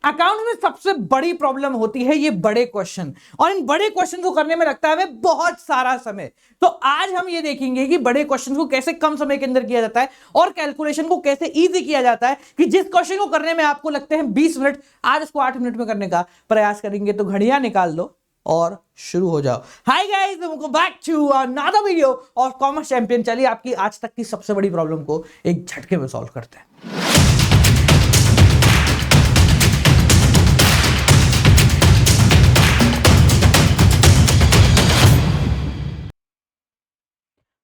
Account में सबसे बड़ी प्रॉब्लम होती है ये बड़े क्वेश्चन, और इन बड़े क्वेश्चन को करने में लगता है हमें बहुत सारा समय। तो आज हम ये देखेंगे कि बड़े क्वेश्चन को कैसे कम समय के अंदर किया जाता है और कैलकुलेशन को कैसे इजी किया जाता है, कि जिस क्वेश्चन को करने में आपको लगते हैं 20 मिनट, आज इसको 8 मिनट में करने का प्रयास करेंगे। तो घड़ियां निकाल लो और शुरू हो जाओ। Hi guys, welcome back to another video of commerce champion. चलिए आपकी आज तक की सबसे बड़ी प्रॉब्लम को एक झटके में सॉल्व करते हैं।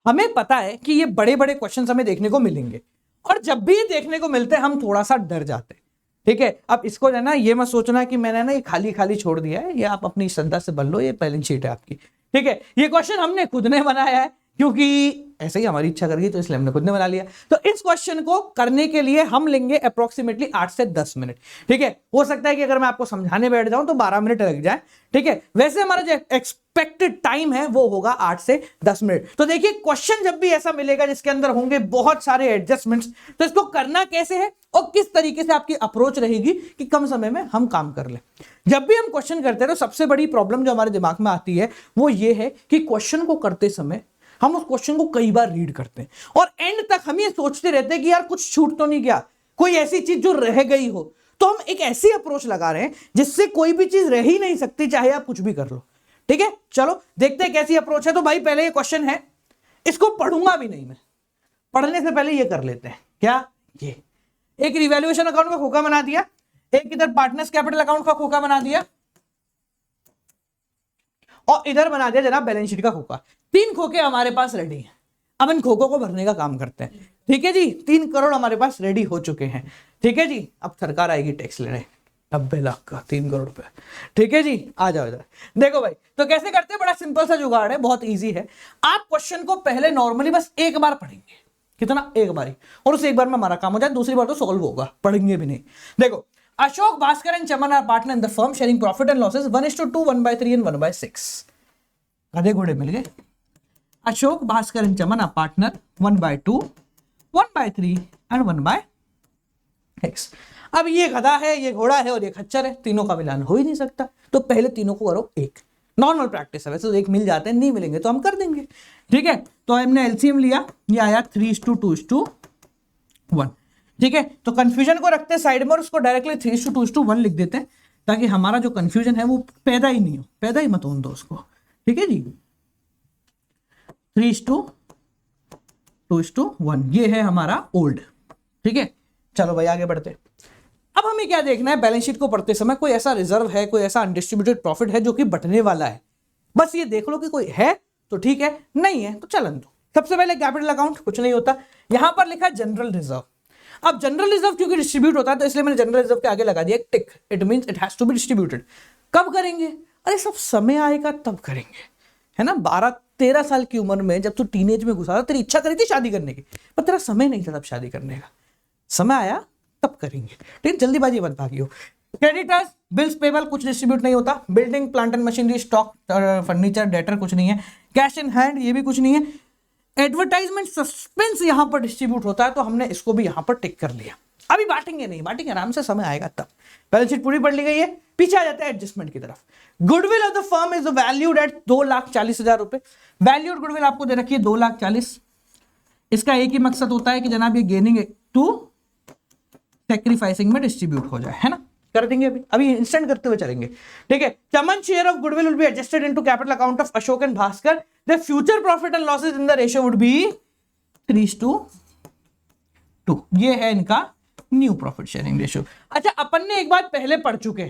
हमें पता है कि ये बड़े बड़े क्वेश्चंस हमें देखने को मिलेंगे, और जब भी देखने को मिलते हैं हम थोड़ा सा डर जाते हैं। ठीक है, अब इसको है ना, ये मत सोचना कि मैंने ना ये खाली खाली छोड़ दिया है, ये आप अपनी श्रद्धा से भर लो, ये बैलेंस शीट है आपकी। ठीक है, ये क्वेश्चन हमने खुद ने बनाया है, क्योंकि ऐसे ही हमारी इच्छा कर गई तो इसलिए हमने खुद ने बना लिया। तो इस क्वेश्चन को करने के लिए हम लेंगे अप्रोक्सीमेटली 8 से 10 मिनट। ठीक है, हो सकता है कि अगर मैं आपको समझाने बैठ जाऊं तो 12 मिनट लग जाए। ठीक है, वैसे हमारा जो एक्सपेक्टेड टाइम है वो होगा 8 से 10 मिनट। तो देखिए, क्वेश्चन जब भी ऐसा मिलेगा जिसके अंदर होंगे बहुत सारे एडजस्टमेंट्स, तो इसको करना कैसे है और किस तरीके से आपकी अप्रोच रहेगी कि कम समय में हम काम कर लें। जब भी हम क्वेश्चन करते हैं तो सबसे बड़ी प्रॉब्लम जो हमारे दिमाग में आती है वो ये है कि क्वेश्चन को करते समय हम उस क्वेश्चन को कई बार रीड करते हैं और एंड तक हम ये सोचते रहते हैं कि यार कुछ छूट तो नहीं गया, कोई ऐसी चीज जो रह गई हो। तो हम एक ऐसी अप्रोच लगा रहे हैं जिससे कोई भी चीज रह ही नहीं सकती, चाहे आप कुछ भी कर लो। ठीक है, चलो देखते हैं कैसी अप्रोच है। तो भाई पहले ये क्वेश्चन है, इसको पढ़ूंगा भी नहीं मैं, पढ़ने से पहले ये कर लेते हैं। क्या? ये एक रिवैल्यूएशन अकाउंट का खोखा बना दिया, एक इधर पार्टनर्स कैपिटल अकाउंट का खोखा बना दिया, और इधर बना दिया जनाब बैलेंस शीट का खोखा। 3 खोखे हमारे पास रेडी हैं। अब इन खोखों को भरने का काम करते हैं। ठीक है जी, 3 करोड़ हमारे पास रेडी हो चुके हैं। ठीक है जी, अब सरकार आएगी टैक्स लेने 90 लाख का 3 करोड़ रुपए। ठीक है जी, आ जाओ इधर। देखो भाई, तो कैसे करते हैं? बड़ा सिंपल सा जुगाड़ है, बहुत ईजी है। आप क्वेश्चन को पहले नॉर्मली बस एक बार पढ़ेंगे। कितना? एक बार ही, और उस एक बार में हमारा काम हो जाए, दूसरी बार तो सॉल्व होगा, पढ़ेंगे भी नहीं। देखो, Ashok, Bhaskar and Chaman are partner in the firm sharing profit and losses 1:2, 1/3 and 1/6। गधे घोड़े मिल गए। Ashok, Bhaskar and Chaman are partner 1/2, 1/3 and 1/6। अब ये गधा है, ये घोड़ा है और ये खच्चर है, तीनों का मिलान हो ही नहीं सकता। तो पहले तीनों को करो एक। नॉर्मल प्रैक्टिस है, वैसे तो एक मिल जाते हैं, नहीं मिलेंगे तो हम कर देंगे। ठीक है, तो हमने एलसीएम लिया, ये आया 3:2:1। ठीक है, तो कंफ्यूजन को रखते हैं साइड में और उसको डायरेक्टली 3:2:1 लिख देते हैं, ताकि हमारा जो कंफ्यूजन है वो पैदा ही नहीं हो, पैदा ही मत होने दो उसको। ठीक है जी, 3:2:1 ये है हमारा ओल्ड। ठीक है, चलो भाई आगे बढ़ते। अब हमें क्या देखना है? बैलेंस शीट को पढ़ते समय कोई ऐसा रिजर्व है, कोई ऐसा अनडिस्ट्रीब्यूटेड प्रॉफिट है जो कि बटने वाला है। बस ये देख लो कि कोई है तो ठीक है, नहीं है तो चलन दो। सबसे पहले कैपिटल अकाउंट, कुछ नहीं होता। यहां पर लिखा जनरल रिजर्व। अब जनरल रिजर्व क्योंकि डिस्ट्रीब्यूट होता है तो इसलिए मैंने जनरल रिजर्व के आगे लगा दिया tick. It means it has to be distributed. कब करेंगे? अरे सब समय आएगा तब करेंगे, है ना। 12-13 साल की उम्र में जब तू टीनेज में घुसा था, तेरी इच्छा करी थी शादी करने की, पर तेरा समय नहीं था तब शादी करने का। समय आया तब करेंगे। ठीक है, जल्दीबाजी मत भागियो। क्रेडिटर्स, बिल्स पेबल कुछ डिस्ट्रीब्यूट नहीं होता। Building, plant and machinery, stock, furniture, debtor कुछ नहीं है। कैश इन हैंड ये भी कुछ नहीं है। एडवर्टाइजमेंट, सस्पेंस यहां पर डिस्ट्रीब्यूट होता है, तो हमने इसको भी यहां पर टिक कर लिया। अभी बांटेंगे नहीं, बांटेंगे आराम से, समय आएगा तब। बैलेंस शीट पूरी पढ़ ली गई है, पीछे आ जाता है एडजस्टमेंट की तरफ। Goodwill of the firm is valued at 2,40,000 रुपए। वैल्यूड गुडविल आपको दे रखी है 2,40,000। इसका एक ही मकसद होता है कि जनाब ये गेनिंग टू सैक्रिफाइसिंग में डिस्ट्रीब्यूट हो जाए, है ना। कर देंगे अभी इंस्टेंट करते हुए चलेंगे। ठीक है, Chaman share of goodwill will be adjusted into capital account of Ashok and Bhaskar. The future profit and losses in the ratio would be 3:2। ये है इनका न्यू प्रॉफिट शेयरिंग रेशियो। अच्छा, अपन ने एक बात पहले पढ़ चुके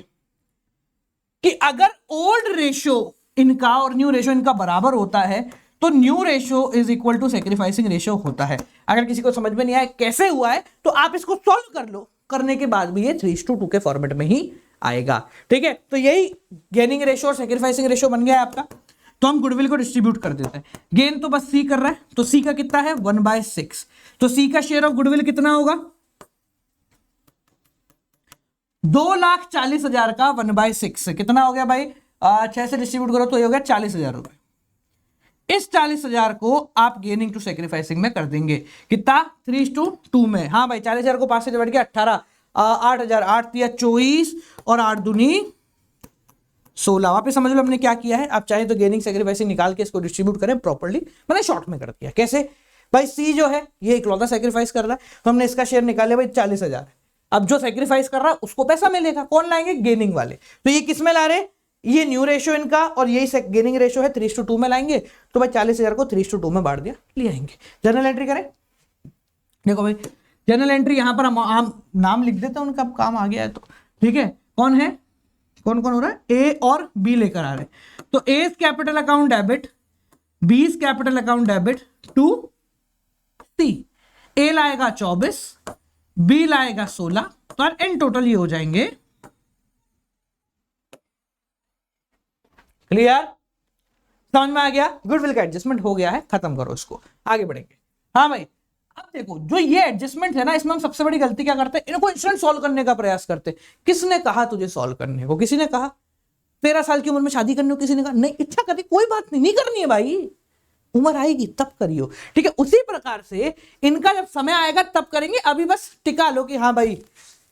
कि अगर ओल्ड रेशियो इनका और न्यू रेशियो इनका बराबर होता है तो new ratio is equal to sacrificing ratio होता है। अगर किसी को समझ में नहीं आया कैसे हुआ है तो आप इसको सॉल्व कर लो, करने के बाद भी ये 3:2 के फॉर्मेट में ही आएगा। ठीक है, तो यही गेनिंग रेशियो और सैक्रिफाइसिंग रेशियो बन गया है आपका। तो हम गुडविल को डिस्ट्रीब्यूट कर देते हैं। गेन तो बस सी कर रहा है, तो सी का कितना है? 1/6। तो सी का शेयर ऑफ गुडविल कितना होगा? 2,40,000 का 1/6 कितना हो गया भाई? 6 से डिस्ट्रीब्यूट करो तो ये हो गया 40,000 रुपए। इस 40,000 को आप गेनिंग टू सैक्रिफाइसिंग में कर देंगे। कितना? 3:2 में। हाँ भाई, 40,000 को 5 से डिवाइड किया 18, 8,000, 8 दिया 24 और 8 दूनी 16। वापस समझ लो हमने क्या किया है। आप चाहे तो गेनिंग सेक्रीफाइसिंग निकाल के इसको डिस्ट्रीब्यूट करें प्रॉपर्ली, मैंने शॉर्ट में कर दिया। कैसे भाई, सी जो है ये इकलौता सेक्रीफाइस कर रहा है तो हमने इसका शेयर निकाले भाई 40,000। अब जो सेक्रीफाइस कर रहा है उसको पैसा मिलेगा, कौन लाएंगे, गेनिंग वाले। तो ये किस में ला रहे, ये न्यू रेशियो इनका और यही गेनिंग रेशियो है 3:2 में लाएंगे। तो भाई 40,000 को 3:2 में बांट दिया, ले आएंगे। जर्नल एंट्री करें, देखो भाई जर्नल एंट्री यहां पर हम नाम लिख देते हैं उनका, काम आ गया है तो ठीक है। कौन है, कौन कौन हो रहा है, ए और बी लेकर आ रहे हैं। तो A capital account debit, B capital account debit to C. A लाएगा 24, बी लाएगा 16, तो इन टोटल ये हो जाएंगे। क्लियर, समझ में आ गया। गुडविल का एडजस्टमेंट हो गया है, खत्म करो इसको, आगे बढ़ेंगे। हाँ भाई, अब देखो जो ये एडजस्टमेंट है ना, इसमें हम सबसे बड़ी गलती क्या करते हैं, इनको इंस्टेंट सॉल्व करने का प्रयास करते हैं। किसने कहा तुझे सॉल्व करने को, किसी ने कहा 13 साल की उम्र में शादी करने को, किसी ने कहा नहीं, इच्छा करी कोई बात नहीं, नहीं करनी है भाई, उम्र आएगी तब करियो, ठीक है। उसी प्रकार से इनका जब समय आएगा तब करेंगे, अभी बस टिका लो कि हाँ भाई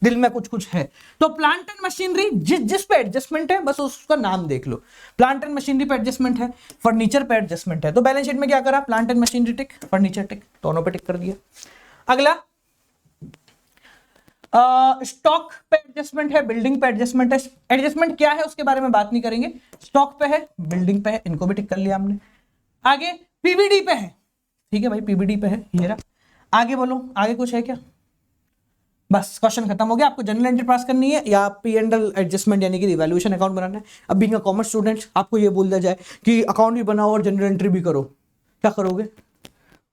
दिल में कुछ कुछ है। तो प्लांट एंड मशीनरी जिस पे एडजस्टमेंट है बस उसका नाम देख लो। प्लांट एंड मशीनरी पे एडजस्टमेंट है, फर्नीचर पे एडजस्टमेंट है। तो बैलेंस शीट में क्या करा, plant and machinery tick, furniture tick, दोनों पे टिक कर दिया। अगला स्टॉक पे एडजस्टमेंट है, बिल्डिंग पे एडजस्टमेंट है। एडजस्टमेंट क्या है उसके बारे में बात नहीं करेंगे, स्टॉक पे है, बिल्डिंग पे है, इनको भी टिक कर लिया हमने। आगे पीबीडी पे है, ठीक है भाई पीबीडी पे है, ये रहा। आगे बोलो, आगे कुछ है क्या, बस क्वेश्चन खत्म हो गया। आपको जनरल एंट्री पास करनी है या P&L एडजस्टमेंट यानी कि रिवैल्यूएशन अकाउंट बनाना है। अब बीइंग अ कॉमर्स स्टूडेंट आपको ये बोल दिया जाए कि अकाउंट भी बनाओ और जनरल एंट्री भी करो, क्या करोगे,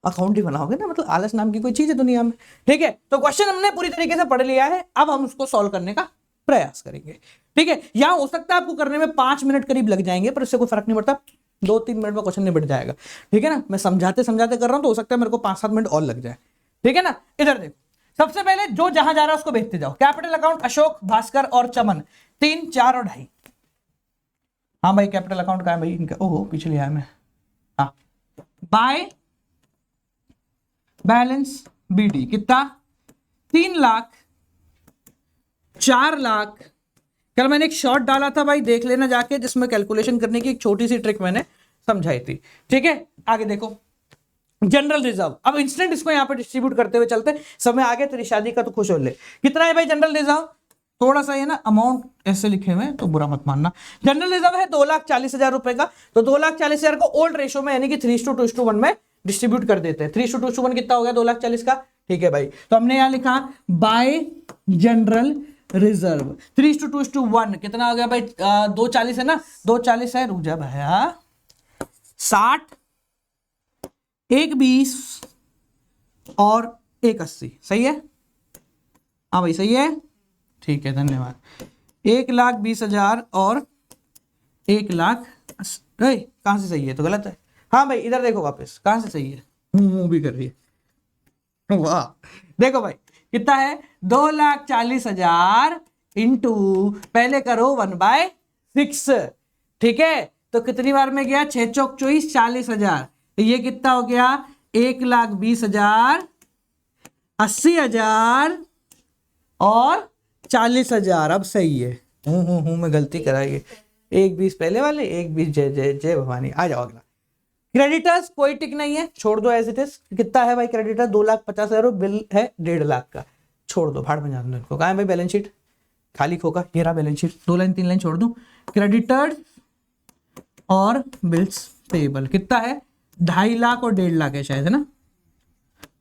अकाउंट ही बनाओगे ना, मतलब आलस नाम की कोई चीज है दुनिया में, ठीक है। तो क्वेश्चन हमने पूरी तरीके से पढ़ लिया है, अब हम उसको सॉल्व करने का प्रयास करेंगे, ठीक है। यहां हो सकता है आपको करने में 5 मिनट करीब लग जाएंगे, पर इससे कोई फर्क नहीं पड़ता, 2-3 मिनट में क्वेश्चन निपट जाएगा, ठीक है ना। मैं समझाते समझाते कर रहा हूं तो हो सकता है मेरे को 5-7 मिनट और लग जाए, ठीक है ना। इधर देखो, सबसे पहले जो जहां जा रहा है उसको भेजते जाओ। कैपिटल अकाउंट अशोक, भास्कर और चमन, 3, 4 और 2.5। हाँ भाई कैपिटल अकाउंट का है भाई इनका, ओहो पीछे लिया है मैं, हाँ। बाय बैलेंस बीडी कितना, 3 लाख, 4 लाख। कल मैंने एक शॉर्ट डाला था भाई, देख लेना जाके, जिसमें कैलकुलेशन करने की एक छोटी सी ट्रिक मैंने समझाई थी, ठीक है। आगे देखो जनरल रिजर्व, अब इंस्टेंट इसको यहां पे डिस्ट्रीब्यूट करते हुए चलते, समय आगे तेरी शादी का तो खुश हो ले। कितना है भाई जनरल रिजर्व, थोड़ा सा ये ना अमाउंट ऐसे लिखे हुए हैं तो बुरा मत मानना। जनरल रिजर्व है 2,40,000 रुपए का, तो 2,40,000 को ओल्ड रेशो में यानी कि 3:2:1 में डिस्ट्रीब्यूट कर देते हैं। 3:2:1 कितना हो गया 2,40,000 का, ठीक है भाई। तो हमने यहां लिखा बाय जनरल रिजर्व 3:2:1 कितना हो गया भाई, 240 है ना, 240 है, रुक जा भैया, 60, 120 और 180, सही है, हाँ भाई सही है, ठीक है धन्यवाद। 1,20,000 और 1,80,000, कहां से सही है, तो गलत है। हाँ भाई इधर देखो वापस, कहां से सही है, मुंह भी कर रही है, वाह। देखो भाई कितना है, 2,40,000 इंटू, पहले करो 1/6, ठीक है। तो कितनी बार में गया, 6 चौक 24, 40,000, तो ये कितना हो गया 1,20,000, 80,000 और 40,000। अब सही है, मैं गलती कराइए, 1,20 पहले वाले, 1,20 जय जय जय भवानी। आ जाओ अगला, क्रेडिटर्स कोई टिक नहीं है, छोड़ दो एज इट इज। कितना है भाई क्रेडिटर, 2,50,000, बिल है 1.5 लाख का, छोड़ दो, भाड़ में जान दो इनको। कहाँ है भाई बैलेंस शीट, खाली खोका, ये रहा बैलेंस शीट, 2 लाइन 3 लाइन छोड़ दूं। क्रेडिटर्स और बिल्स पेबल कितना है, 2.5 लाख और 1.5 लाख है शायद, है ना।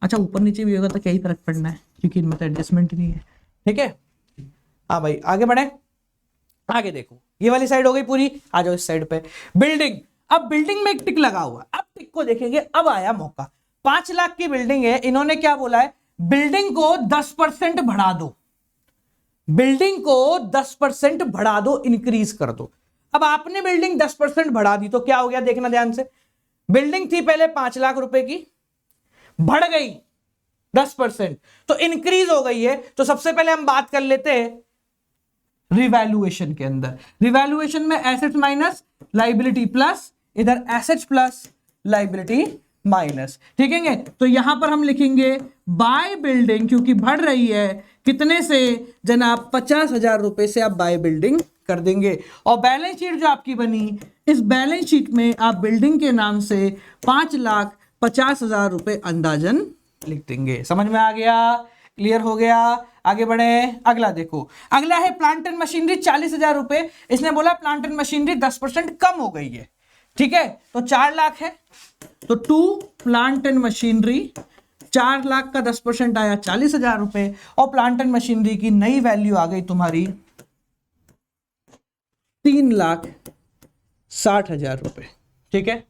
अच्छा ऊपर नीचे भी होगा तो क्या ही फर्क पड़ना है, क्योंकि इनमें तो एडजस्टमेंट ही नहीं है, ठीक है। हाँ भाई आगे बढ़े, आगे देखो ये वाली साइड हो गई पूरी, आ जाओ इस साइड पे। बिल्डिंग, अब बिल्डिंग में एक टिक लगा हुआ, अब टिक को देखेंगे, अब आया मौका। 5 लाख की बिल्डिंग है, इन्होंने क्या बोला है, बिल्डिंग को 10% बढ़ा दो, बिल्डिंग को 10% बढ़ा दो, इंक्रीज कर दो। अब आपने बिल्डिंग 10% बढ़ा दी तो क्या हो गया, देखना ध्यान से। बिल्डिंग थी पहले 5 लाख रुपए की, बढ़ गई 10%, तो इंक्रीज हो गई है। तो सबसे पहले हम बात कर लेते हैं रिवैल्यूएशन के अंदर। रिवैल्यूएशन में एसेट्स माइनस लाइबिलिटी प्लस, इधर एसेट्स प्लस लाइबिलिटी माइनस, ठीक है। तो यहां पर हम लिखेंगे बाय बिल्डिंग, क्योंकि बढ़ रही है कितने से जनाब 50,000 रुपए से आप बाय बिल्डिंग कर देंगे। और बैलेंस शीट जो आपकी बनी, इस बैलेंस शीट में आप बिल्डिंग के नाम से 5,50,000 रुपए अंदाजन लिख देंगे। समझ में आ गया? क्लियर हो गया? आगे बढ़े। अगला देखो, अगला है प्लांट एंड मशीनरी 40,000 रुपए। इसने बोला प्लांट एंड मशीनरी 10% कम हो गई है, ठीक है। तो 4 लाख है, तो 2 प्लांट एंड मशीनरी, 4 लाख का 10% आया 40,000 रुपए, और प्लांट एंड मशीनरी की नई वैल्यू आ गई तुम्हारी 3,60,000 रुपए, ठीक है।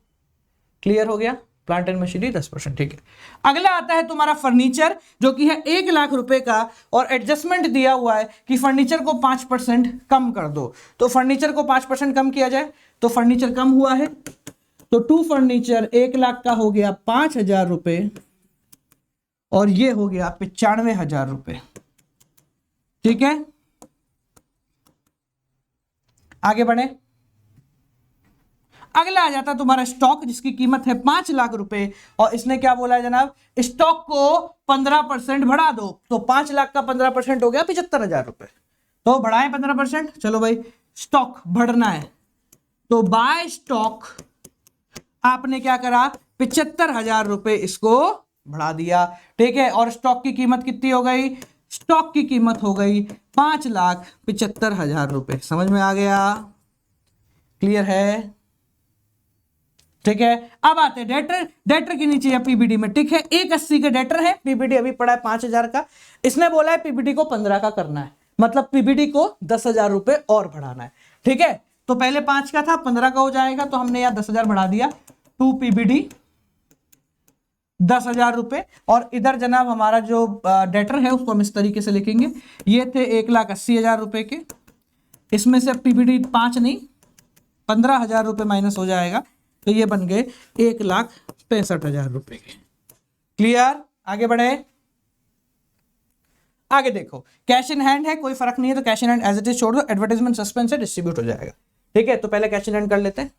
क्लियर हो गया? प्लांट एंड मशीनरी 10%, ठीक है। अगला आता है तुम्हारा फर्नीचर, जो कि है 1 लाख रुपए का, और एडजस्टमेंट दिया हुआ है कि फर्नीचर को 5% कम कर दो। तो फर्नीचर को 5% कम किया जाए, तो फर्नीचर कम हुआ है, तो 2 फर्नीचर 1 लाख का हो गया 5,000 रुपए, और ये हो गया 95,000 रुपए, ठीक है। आगे बढ़े। अगला आ जाता तुम्हारा स्टॉक, जिसकी कीमत है 5 लाख रुपए, और इसने क्या बोला है जनाब, स्टॉक को 15% बढ़ा दो। तो 5 लाख का 15% हो गया 75,000 रुपए, तो बढ़ाएं 15%। चलो भाई, स्टॉक बढ़ना है, तो बाय स्टॉक आपने क्या करा, 75,000 रुपए इसको बढ़ा दिया, ठीक है। और स्टॉक की कीमत कितनी हो गई, स्टॉक की कीमत हो गई 5,75,000 रुपए। समझ में आ गया? क्लियर है? ठीक है। अब आते हैं डेटर। डेटर की नीचे या पीबीडी में टिक है, 180 के डेटर है, पीबीडी अभी पड़ा है 5,000 का। इसने बोला है पीबीडी को 15 का करना है, मतलब पीबीडी को 10,000 रुपए और बढ़ाना है, ठीक है। तो पहले 5 का था, 15 का हो जाएगा, तो हमने यहां 10,000 बढ़ा दिया, 2 पीबीडी 10,000 रुपए। और इधर जनाब हमारा जो डेटर है उसको हम इस तरीके से लिखेंगे, ये थे 1,80,000 रुपए के, इसमें से पीबीडी 5 नहीं 15,000 रुपए माइनस हो जाएगा, तो ये बन गए 1,65,000 रुपए के। क्लियर? आगे बढ़े। आगे देखो, कैश इन हैंड है, कोई फर्क नहीं है, तो cash in hand as it is छोड़ दो, एडवर्टाइजमेंट सस्पेंस है, डिस्ट्रीब्यूट हो जाएगा, ठीक है। तो पहले कैश इन हैंड कर लेते हैं।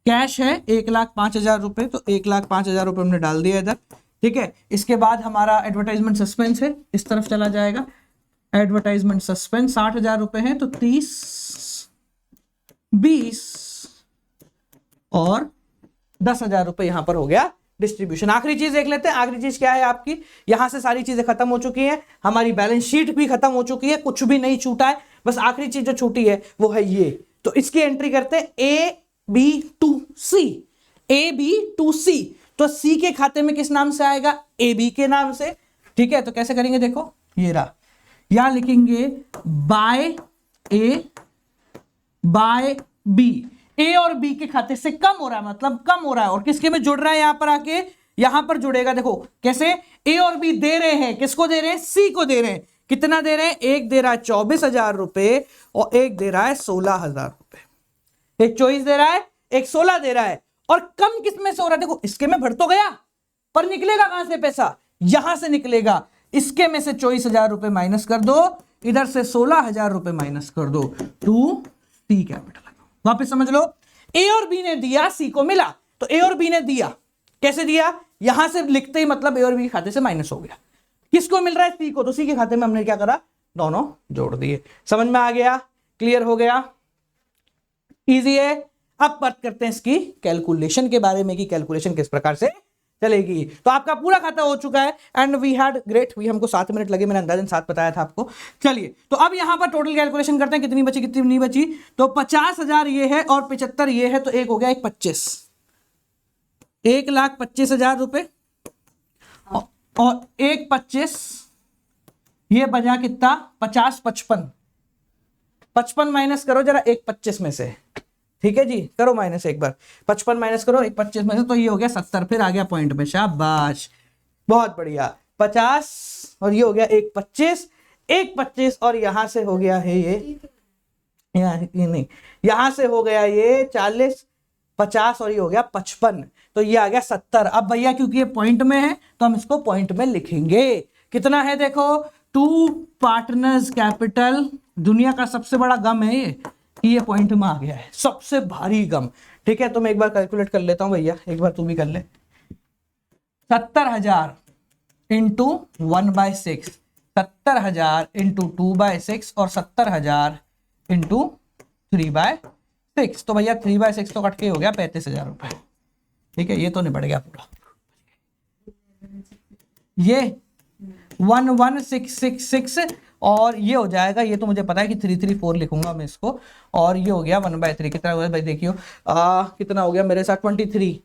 कैश है 1,05,000 रुपए, तो 1,05,000 रुपए हमने डाल दिया इधर, ठीक है। इसके बाद हमारा एडवर्टाइजमेंट सस्पेंस है, इस तरफ चला जाएगा, एडवर्टाइजमेंट सस्पेंस 60,000 रुपए है, तो 30, 20 और 10,000 रुपए यहां पर हो गया डिस्ट्रीब्यूशन। आखिरी चीज देख लेते हैं। आखिरी चीज क्या है आपकी, यहां से सारी चीजें खत्म हो चुकी हैं, हमारी बैलेंस शीट भी खत्म हो चुकी है, कुछ भी नहीं छूटा है, बस आखिरी चीज जो छूटी है वो है ये। तो इसकी एंट्री करते हैं AB to C, AB to C। तो C के खाते में किस नाम से आएगा, AB के नाम से, ठीक है। तो कैसे करेंगे, देखो ये रहा, यहां लिखेंगे बाय A बाय B। ए और बी के खाते से कम हो रहा है, मतलब कम हो रहा है, और किसके में जुड़ रहा है, यहां पर आके यहां पर जुड़ेगा। देखो कैसे, ए और बी दे रहे हैं, किसको दे रहे हैं, सी को दे रहे हैं। कितना दे रहे हैं, एक दे रहा है 24,000 रुपए और एक दे रहा है 16,000 रुपए। एक 24 दे रहा है, एक 16 दे रहा है, और कम किस में से हो रहा है, देखो इसके में भर तो गया, पर निकलेगा कहां से पैसा, यहां से निकलेगा। इसके में से 24,000 रुपए माइनस कर दो, इधर से 16,000 रुपए माइनस कर दो, टू सी कैपिटल। वापस समझ लो, ए और बी ने दिया, सी को मिला, तो ए और बी ने दिया, कैसे दिया, यहां से लिखते ही मतलब ए और बी के खाते से माइनस हो गया। किसको मिल रहा है, सी को, तो सी के खाते में हमने क्या करा, दोनों जोड़ दिए। समझ में आ गया? क्लियर हो गया? इजी है। अब बात करते हैं इसकी कैलकुलेशन के बारे में, कि कैलकुलेशन किस प्रकार से चलेगी। तो आपका पूरा खाता हो चुका है, and we had great, we हमको 7 मिनट लगे, मैंने अंदाजन 7 बताया था आपको। चलिए, तो अब यहां पर टोटल कैलकुलेशन करते हैं, कितनी बची कितनी नहीं बची। तो 50,000 ये है और 75 ये है, तो एक हो गया 1,25,000, 1,25,000 रुपए, और 1,25,000 ये बजा कितना, 50, 55 माइनस करो जरा 1,25,000 में से, ठीक है जी, करो माइनस एक बार, 55 माइनस करो 1,25,000 में से, तो ये हो गया 70, फिर आ गया पॉइंट में, शाबाश, बहुत बढ़िया। 50 और ये हो गया 1,25,000 और यहां से हो गया है ये नहीं, यहां से हो गया ये 40, 50 और ये हो गया 55, तो ये आ गया 70। अब भैया क्योंकि ये पॉइंट में है तो हम इसको पॉइंट में लिखेंगे। कितना है देखो, 2 पार्टनर्स कैपिटल, दुनिया का सबसे बड़ा गम है ये पॉइंट में आ गया है, सबसे भारी गम, ठीक है। तो मैं एक बार कैलकुलेट कर लेता हूं भैया, एक बार तू भी कर ले, 70,000 इंटू 1/6, 70,000 इंटू 2/6 और 70,000 इंटू 3/6। तो भैया 3/6 तो कट के हो गया 35,000 रुपए। ठीक है, ये तो निपट गया पूरा। ये 11,666 और ये हो जाएगा, ये तो मुझे पता है कि 334 लिखूंगा मैं इसको, और ये हो गया 1/3। कितना हुआ भाई देखियो, कितना हो गया मेरे साथ 23।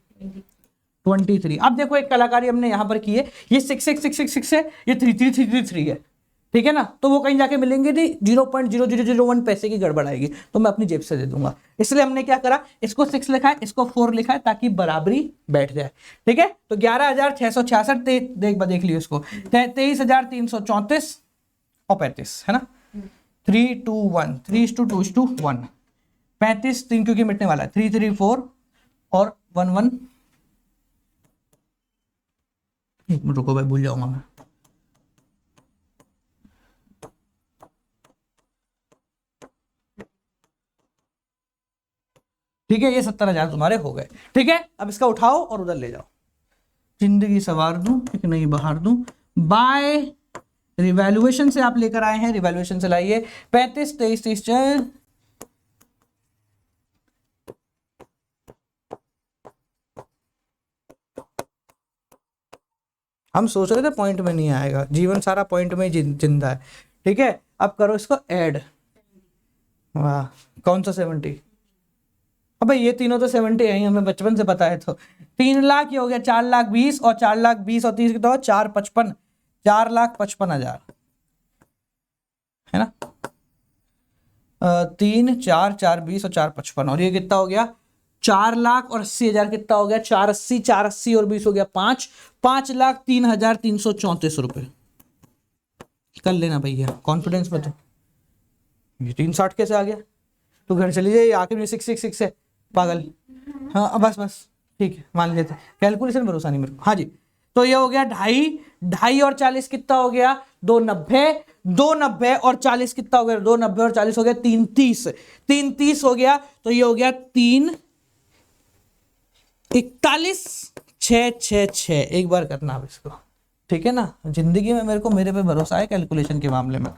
अब देखो एक कलाकारी हमने यहाँ पर की है, ये 66666 है, ये 33333 है। ठीक है ना, तो वो कहीं जाके मिलेंगे नहीं, 0.0001 पैसे की गड़बड़ आएगी, तो मैं अपनी जेब से दे दूंगा। इसलिए हमने क्या करा, इसको 6 लिखा है, इसको 4 लिखा है, ताकि बराबरी बैठ जाए। ठीक है, तो 11,666 देख लियो इसको, 23,334 और 35 है ना, 3:1, 3:2:1, 35 3 क्योंकि मिटने वाला है, 334 और 11। एक मिनट रुको भाई, भूल जाऊंगा मैं। ठीक है, ये 70,000 तुम्हारे हो गए। ठीक है, अब इसका उठाओ और उधर ले जाओ। जिंदगी सवार दूं एक नहीं बहार दूं, बाय रिवैल्यूएशन से आप लेकर आए हैं, रिवैल्यूएशन से लाइए। 35 23 30 हम सोच रहे थे पॉइंट में नहीं आएगा, जीवन सारा पॉइंट में जिंदा है। ठीक है, अब करो इसको ऐड। वाह, कौन सा 70? अबे ये तीनों तो 70 है, हमें बचपन से पता है। तो 3 लाख ये हो गया 4,20,000 और 4,20,000 और 30 कितना हो 4,55,000, 4,55,000 है ना। 3 4 4,20,000 और 4,55,000 और ये कितना हो गया 4,80,000। कितना हो गया 4,80,000, 4,80,000 और 20 हो गया 5,03,334 रुपए। कर लेना भैया कॉन्फिडेंस में। तो ये 360 कैसे आ गया? तो घर चली जाइए, आखिर में 666 है पागल। हाँ बस ठीक है, मान लेते, कैलकुलेशन भरोसा नहीं मेरे को। हाँ जी, तो ये हो गया 2.5 और 40 कितना हो गया 290 और 40 कितना हो गया 290 और 40 हो गया 330 हो गया। तो ये हो गया 341,666। एक बार करना आप इसको, ठीक है ना। जिंदगी में मेरे पे भरोसा है कैलकुलेशन के मामले में।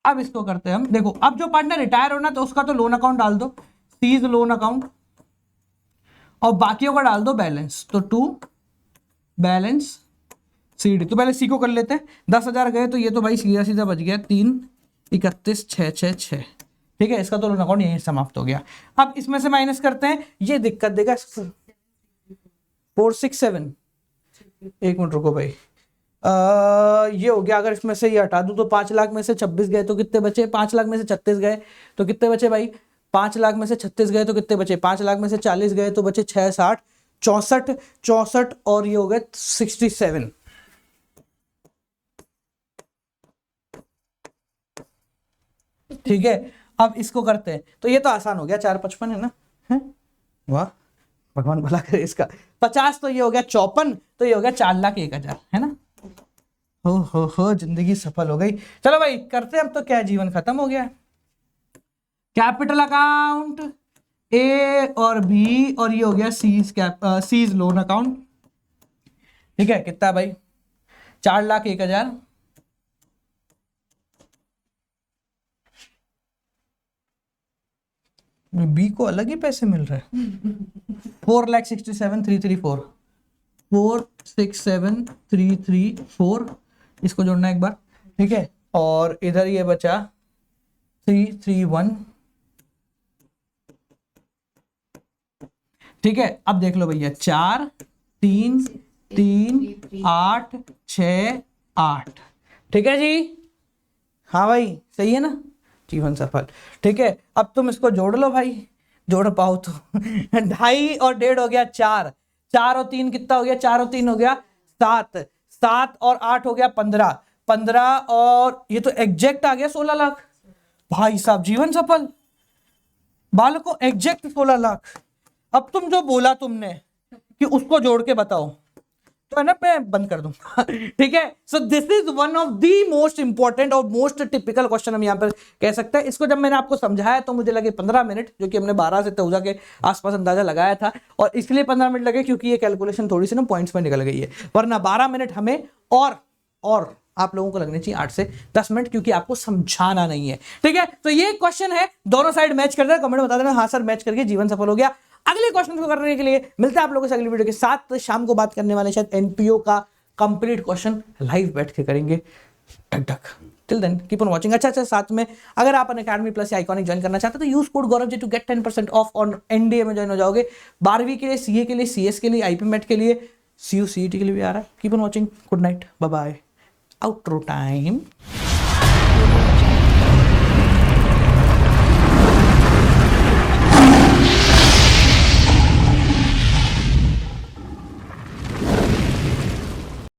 अब इसको करते हैं हम। देखो, अब जो पार्टनर रिटायर होना तो उसका तो लोन अकाउंट डाल दो, सीज लोन अकाउंट, और बाकियों का डाल दो बैलेंस। तो टू बैलेंस सीडी। तो पहले सी को कर लेते हैं। 10,000 गए तो ये तो भाई सीधा सीधा बच गया 331,666। ठीक है, इसका तो लोन अकाउंट यहीं समाप्त हो गया। अब इसमें से माइनस करते हैं, ये दिक्कत देगा 467। एक मिनट रुको भाई, ये हो गया। अगर इसमें से ये हटा दूं तो 5 लाख में से 26 गए तो कितने बचे? 5 लाख में से 36 गए तो कितने बचे भाई? 5 लाख में से 36 गए तो कितने बचे? 5 लाख में से 40 गए तो बचे 6 60 64 और ये हो गए 67। ठीक है, अब इसको करते हैं। तो ये तो आसान हो गया, 455 है ना, है? वाह, भगवान भला करे इसका। 50 तो ये हो गया 54, तो ये हो गया 4,01,000 है ना। हो जिंदगी सफल हो गई। चलो भाई करते हैं अब, तो क्या जीवन खत्म हो गया। कैपिटल अकाउंट ए और बी, और ये हो गया सीज लोन अकाउंट। ठीक है, कितना भाई 4,01,000। बी को अलग ही पैसे मिल रहे हैं। 4,67,334, 4,67,334, इसको जोड़ना एक बार। ठीक है, और इधर ये बचा 331। ठीक है, अब देख लो भैया 4 3 3 8 6 8। ठीक है जी, हाँ भाई सही है ना, जीवन सफल। ठीक है, अब तुम इसको जोड़ लो भाई, जोड़ पाओ तो। 2.5 और 1.5 हो गया 4, 4 और 3 कितना हो गया? 4 और 3 हो गया 7, 7 और 8 हो गया 15, 15 और ये तो एग्जैक्ट आ गया 16 लाख। भाई साहब जीवन सफल, बालकों एग्जैक्ट 16 लाख। अब तुम जो बोला तुमने कि उसको जोड़ के बताओ, तो है ना, मैं बंद कर दूंगा। ठीक है, so this is one of the most important और मोस्ट टिपिकल क्वेश्चन हम यहाँ पर कह सकते हैं। इसको जब मैंने आपको समझाया तो मुझे लगे 15 मिनट, जो कि हमने 12 से 14 के आसपास अंदाजा लगाया था, और इसलिए 15 मिनट लगे क्योंकि ये कैलकुलेशन थोड़ी सी ना पॉइंट्स में निकल गई है, वरना 12 मिनट हमें और आप लोगों को लगने चाहिए 8 से 10 मिनट, क्योंकि आपको समझाना नहीं है। ठीक है, तो ये क्वेश्चन है, दोनों साइड मैच कर देना, कमेंट में बता देना हाँ सर मैच करके जीवन सफल हो गया। अगले क्वेश्चन को करने के लिए मिलता है आप लोगों से अगली वीडियो के साथ। तो शाम को बात करने वाले शायद एनपीओ का कंप्लीट क्वेश्चन लाइव बैठ के करेंगे, टक टक। Till then keep on watching. अच्छा, साथ में अगर आप अनअकैडमी प्लस या आइकॉनिक ज्वाइन करना चाहते हो तो use code Gaurav ji to get 10% off on NDA में ज्वाइन हो जाओगे। 12वीं के लिए, सीए के लिए, सीएस के लिए, आईपी मेट के लिए, सीयू सीईटी के लिए भी आ रहा है। Keep on watching, good night, bye bye, outro time.